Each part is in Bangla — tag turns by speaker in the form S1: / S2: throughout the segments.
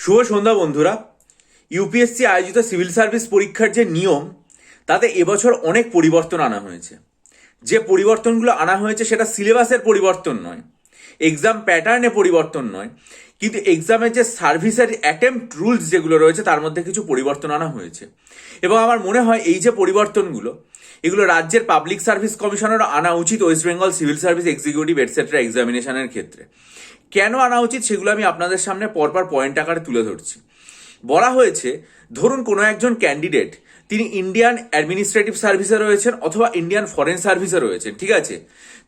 S1: শুভ সন্ধ্যা বন্ধুরা। ইউপিএসসি আয়োজিত সিভিল সার্ভিস পরীক্ষার যে নিয়ম, তাতে এবছর অনেক পরিবর্তন আনা হয়েছে। যে পরিবর্তনগুলো আনা হয়েছে সেটা সিলেবাসের পরিবর্তন নয়, এক্সাম প্যাটার্নে পরিবর্তন নয়, কিন্তু এক্সামের যে সার্ভিসের অ্যাটেম্পট রুলস যেগুলো রয়েছে তার মধ্যে কিছু পরিবর্তন আনা হয়েছে। এবং আমার মনে হয় এই যে পরিবর্তনগুলো, এগুলো রাজ্যের পাবলিক সার্ভিস কমিশনেরও আনা উচিত West Bengal civil service executive etcetera এক্সামিনেশনের ক্ষেত্রে। কেন আনা উচিত সেগুলো আমি আপনাদের সামনে পরপর পয়েন্ট আকারে তুলে ধরছি। বলা হয়েছে, ধরুন কোনো একজন ক্যান্ডিডেট তিনি ইন্ডিয়ান অ্যাডমিনিস্ট্রেটিভ সার্ভিসে রয়েছেন অথবা ইন্ডিয়ান ফরেন সার্ভিসে রয়েছেন, ঠিক আছে?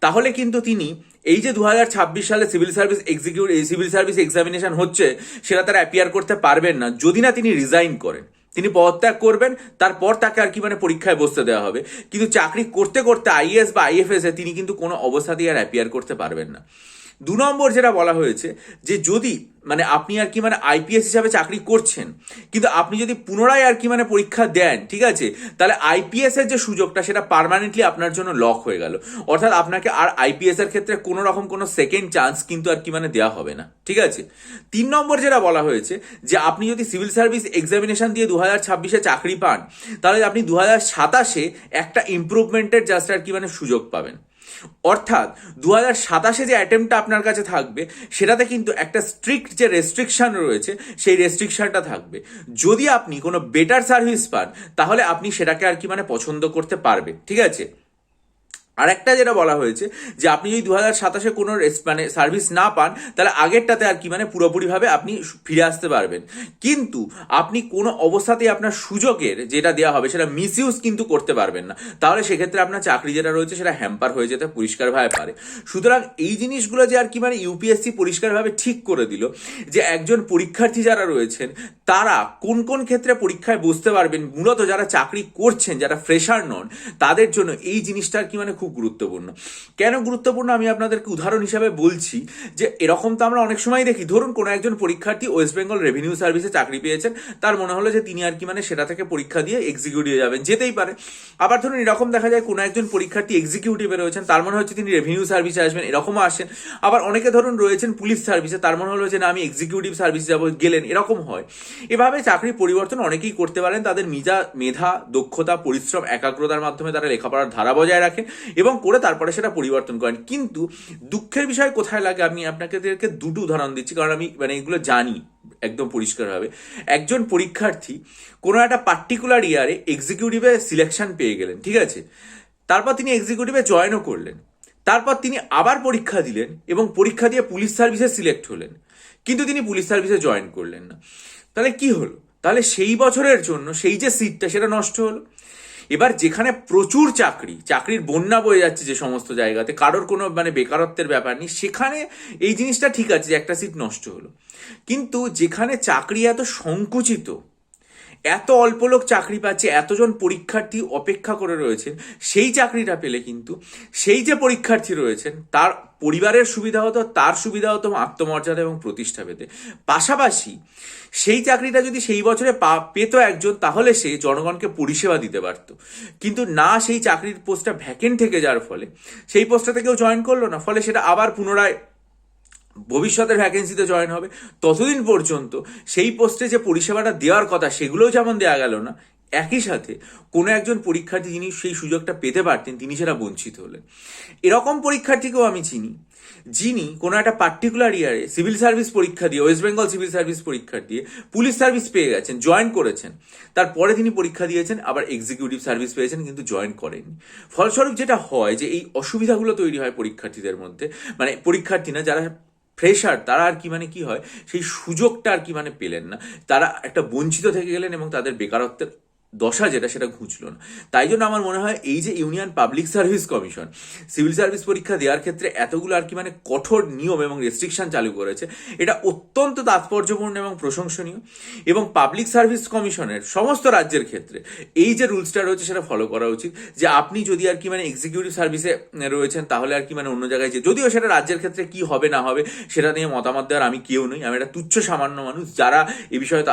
S1: তাহলে কিন্তু তিনি এই যে 2026 সালে সিভিল সার্ভিস এক্সামিনেশন হচ্ছে সেটা তারা অ্যাপিয়ার করতে পারবেন না যদি না তিনি রিজাইন করেন। তিনি পদত্যাগ করবেন, তারপর তাকে আর কি পরীক্ষায় বসতে দেওয়া হবে। কিন্তু চাকরি করতে করতে আইএএস বা আইএফএস এ তিনি কিন্তু কোনো অবস্থাতেই আর অ্যাপিয়ার করতে পারবেন না। 2 নম্বর যেটা বলা হয়েছে, যে যদি আপনি আর কি আইপিএস হিসাবে চাকরি করছেন, কিন্তু আপনি যদি পুনরায় আর কি পরীক্ষা দেন, ঠিক আছে, তাহলে আইপিএস এর যে সুযোগটা সেটা পার্মানেন্টলি আপনার জন্য লক হয়ে গেল। অর্থাৎ আপনাকে আর আইপিএস এর ক্ষেত্রে কোনো রকম কোনো সেকেন্ড চান্স কিন্তু আর কি দেওয়া হবে না, ঠিক আছে। 3 নম্বর যেটা বলা হয়েছে, যে আপনি যদি সিভিল সার্ভিস এক্সামিনেশন দিয়ে 2026-এ চাকরি পান, তাহলে আপনি 2027-এ একটা ইমপ্রুভমেন্টের জাস্ট আর কি সুযোগ পাবেন। অর্থাৎ 2027-এ যে অ্যাটেম্পটা আপনার কাছে থাকবে সেটাতে কিন্তু একটা স্ট্রিক্ট যে রেস্ট্রিকশন রয়েছে সেই রেস্ট্রিকশনটা থাকবে। যদি আপনি কোনো বেটার সার্ভিস পান তাহলে আপনি সেটাকে আর কি পছন্দ করতে পারবেন, ঠিক আছে। আর একটা যেটা বলা হয়েছে, যে আপনি যদি 2027-এ কোনো সার্ভিস না পান তাহলে আগেরটাতে আর কি পুরোপুরিভাবে আপনি ফিরে আসতে পারবেন। কিন্তু আপনি কোনো অবস্থাতেই আপনার সুযোগের যেটা দেওয়া হবে সেটা মিসইউজ কিন্তু করতে পারবেন না, তাহলে সেক্ষেত্রে আপনার চাকরি যেটা রয়েছে সেটা হ্যাম্পার হয়ে যেতে পরিষ্কারভাবে পারে। সুতরাং এই জিনিসগুলো যে আর কি ইউপিএসসি পরিষ্কারভাবে ঠিক করে দিল, যে একজন পরীক্ষার্থী যারা রয়েছেন তারা কোন কোন ক্ষেত্রে পরীক্ষায় বসতে পারবেন, মূলত যারা চাকরি করছেন, যারা ফ্রেশার নন, তাদের জন্য এই জিনিসটা আর কি খুব গুরুত্বপূর্ণ। কেন গুরুত্বপূর্ণ আমি আপনাদেরকে উদাহরণ হিসাবে বলছি, যে এরকম তো আমরা অনেক সময় দেখি, ধরুন কোনো একজন পরীক্ষার্থী ওয়েস্ট বেঙ্গল রেভিনিউ সার্ভিসে চাকরি পেয়েছেন, তার মনে হলো যে তিনি আর কি সেটা থেকে পরীক্ষা দিয়ে এক্সিকিউটিভে যাবেন, যেতেই পারে। আবার ধরুন এরকম দেখা যায় কোনো একজন পরীক্ষার্থী এক্সিকিউটিভে রয়েছেন, তার মনে হচ্ছে তিনি রেভিনিউ সার্ভিসে আসবেন, এরকমও আসেন। আবার অনেকে ধরুন রয়েছেন পুলিশ সার্ভিসে, তার মনে হলো যে না আমি এক্সিকিউটিভ সার্ভিসে যাবো, গেলেন, এরকম হয়। এভাবে চাকরি পরিবর্তন অনেকেই করতে পারেন, তাদের মেধা, দক্ষতা, পরিশ্রম, একাগ্রতার মাধ্যমে তারা লেখাপড়ার ধারা বজায় রাখেন এবং করে তারপরে সেটা পরিবর্তন করেন। কিন্তু দুঃখের বিষয় কোথায় লাগে, আমি আপনাদেরকে দুটো উদাহরণ দিচ্ছি, কারণ আমি এগুলো জানি একদম পরিষ্কারভাবে। একজন পরীক্ষার্থী কোনো একটা পার্টিকুলার ইয়ারে এক্সিকিউটিভে সিলেকশন পেয়ে গেলেন, ঠিক আছে, তারপর তিনি এক্সিকিউটিভে জয়েনও করলেন, তারপর তিনি আবার পরীক্ষা দিলেন এবং পরীক্ষা দিয়ে পুলিশ সার্ভিসে সিলেক্ট হলেন, কিন্তু তিনি পুলিশ সার্ভিসে জয়েন করলেন না। তাহলে কি হলো? তাহলে সেই বছরের জন্য সেই যে সিটটা সেটা নষ্ট হলো। এবার যেখানে প্রচুর চাকরির বন্যা বয়ে যাচ্ছে যে সমস্ত জায়গাতে, কারোর কোনো বেকারত্বের ব্যাপার নেই, সেখানে এই জিনিসটা ঠিক আছে যে একটা সিট নষ্ট হলো। কিন্তু যেখানে চাকরি এত সংকুচিত, এত অল্প লোক চাকরি পাচ্ছে, এতজন পরীক্ষার্থী অপেক্ষা করে রয়েছেন, সেই চাকরিটা পেলে কিন্তু সেই যে পরীক্ষার্থী রয়েছেন তার পরিবারের সুবিধা হতো, তার সুবিধা হতো আত্মমর্যাদা এবং প্রতিষ্ঠা পেতে। পাশাপাশি সেই চাকরিটা যদি সেই বছরে পেত একজন, তাহলে সে জনগণকে পরিষেবা দিতে পারত। কিন্তু না, সেই চাকরির পোস্টটা ভ্যাকেন্ট থেকে যাওয়ার ফলে সেই পোস্টটাতে কেউ জয়েন করলো না, ফলে সেটা আবার পুনরায় ভবিষ্যতের ভ্যাকেন্সিতে জয়েন হবে। ততদিন পর্যন্ত সেই পোস্টে যে পরিষেবাটা দেওয়ার কথা সেগুলোও যেমন দেওয়া গেল না, একই সাথে কোনো একজন পরীক্ষার্থী যিনি সেই সুযোগটা পেতে পারতেন তিনি সেটা বঞ্চিত হলেন। এরকম পরীক্ষার্থীকেও আমি চিনি, যিনি কোনো একটা পার্টিকুলার ইয়ারে সিভিল সার্ভিস পরীক্ষা দিয়ে, ওয়েস্ট বেঙ্গল সিভিল সার্ভিস পরীক্ষা দিয়ে পুলিশ সার্ভিস পেয়ে গেছেন, জয়েন করেছেন, তারপরে তিনি পরীক্ষা দিয়েছেন, আবার এক্সিকিউটিভ সার্ভিস পেয়েছেন, কিন্তু জয়েন করেননি। ফলস্বরূপ যেটা হয়, যে এই অসুবিধাগুলো তৈরি হয় পরীক্ষার্থীদের মধ্যে, পরীক্ষার্থী না, যারা ফ্রেশার, তারা আর কি হয় সেই সুযোগটা আর কি পেলেন না, তারা একটা বঞ্চিত থেকে গেলেন এবং তাদের বেকারত্বের দশা যেটা সেটা ঘুচল না। তাই জন্য আমার মনে হয় এই যে union public service commission civil service পরীক্ষা দেওয়ার ক্ষেত্রে এতগুলো আর কি কঠোর নিয়ম এবং রেস্ট্রিকশন চালু করেছে, এটা অত্যন্ত তাৎপর্যপূর্ণ এবং প্রশংসনীয়। এবং পাবলিক সার্ভিস কমিশনের সমস্ত রাজ্যের ক্ষেত্রে এই যে রুলসটা রয়েছে সেটা ফলো করা উচিত, যে আপনি যদি আর কি এক্সিকিউটিভ সার্ভিসে রয়েছেন তাহলে আর কি অন্য জায়গায় যে, যদিও সেটা রাজ্যের ক্ষেত্রে কি হবে না হবে সেটা নিয়ে মতামত দেওয়ার আমি কেউ নই, আমি একটা তুচ্ছ সামান্য মানুষ। যারা এই বিষয়ে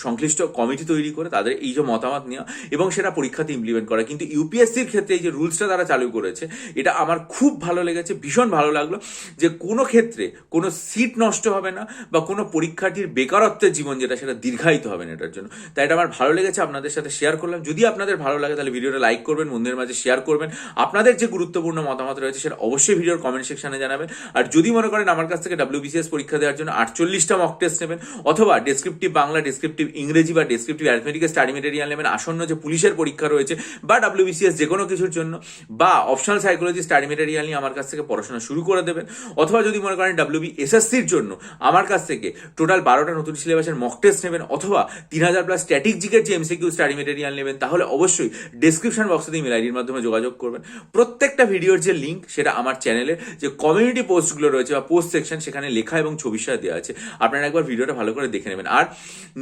S1: সংশ্লিষ্ট কমিটি তৈরি করে তাদের এই যে মতামত মতামত নেওয়া এবং সেটা পরীক্ষাতে ইমপ্লিমেন্ট করা। কিন্তু ইউপিএসসির ক্ষেত্রে এই যে রুলসটা তারা চালু করেছে, এটা আমার খুব ভালো লেগেছে, ভীষণ ভালো লাগলো যে কোনো ক্ষেত্রে কোনো সিট নষ্ট হবে না বা কোনো পরীক্ষার্থীর বেকারত্বের জীবন যেটা সেটা দীর্ঘায়িত হবে না এটার জন্য। তাই এটা আমার ভালো লেগেছে, আপনাদের সাথে শেয়ার করলাম। যদি আপনাদের ভালো লাগে তাহলে ভিডিওটা লাইক করবেন, বন্ধুদের মাঝে শেয়ার করবেন। আপনাদের যে গুরুত্বপূর্ণ মতামত রয়েছে সেটা অবশ্যই ভিডিওর কমেন্ট সেকশনে জানাবেন। আর যদি মনে করেন আমার কাছ থেকে WBCS পরীক্ষা দেওয়ার জন্য 48টা মক টেস্ট নেবেন, অথবা ডেসক্রিপটিভ বাংলা, ডেসক্রিপটিভ ইংরেজি বা ডেসক্রিপটিভ অ্যারিথমেটিক্যাল স্টাডি মেটেরিয়াল নেবেন আসন্ন যে পুলিশের পরীক্ষা রয়েছে বা WBCS যে কোনো কিছুর জন্য, বা অপশনাল সাইকোলজি স্টাডি মেটেরিয়াল নিয়ে আমার কাছ থেকে পড়াশোনা শুরু করে দেবেন, অথবা যদি মনে করেন WBSSCর জন্য আমার কাছ থেকে টোটাল 12টা নতুন সিলেবাসের মক টেস্ট নেবেন, অথবা 3000+ স্ট্যাটিক জিকের যে MCQ স্টাডি মেটেরিয়াল নেবেন, তাহলে অবশ্যই ডেসক্রিপশন বক্সে ইমেল আইডির মাধ্যমে যোগাযোগ করবেন। প্রত্যেকটা ভিডিওর যে লিঙ্ক সেটা আমার চ্যানেলে যে কমিউনিটি পোস্টগুলো রয়েছে বা পোস্ট সেকশন সেখানে লেখা এবং ছবি সহ দেওয়া আছে, আপনারা একবার ভিডিওটা ভালো করে দেখে নেবেন। আর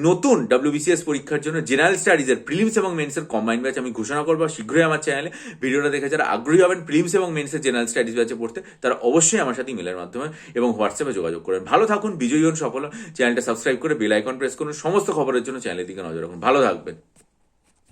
S1: নতুন WBCS পরীক্ষার জন্য জেনারেল স্টাডিজের প্রিলিমস এবং মেন্সের কম্বাইন্ড ব্যাচ আমি ঘোষণা করবো শীঘ্রই আমার চ্যানেলে। ভিডিওটা দেখে যারা আগ্রহী হবেন প্রিলিমস এবং মেন্সের জেনারেল স্টাডিজ ব্যাচে পড়তে, তারা অবশ্যই আমার সাথে ইমেলের মাধ্যমে এবং হোয়াটসঅ্যাপে যোগাযোগ করবেন। ভালো থাকুন, বিজয়ী হন, সফল হন। চ্যানেলটা সাবস্ক্রাইব করে বেল আইকন প্রেস করুন। সমস্ত খবরের জন্য চ্যানেলের দিকে নজর রাখুন। ভালো থাকবেন।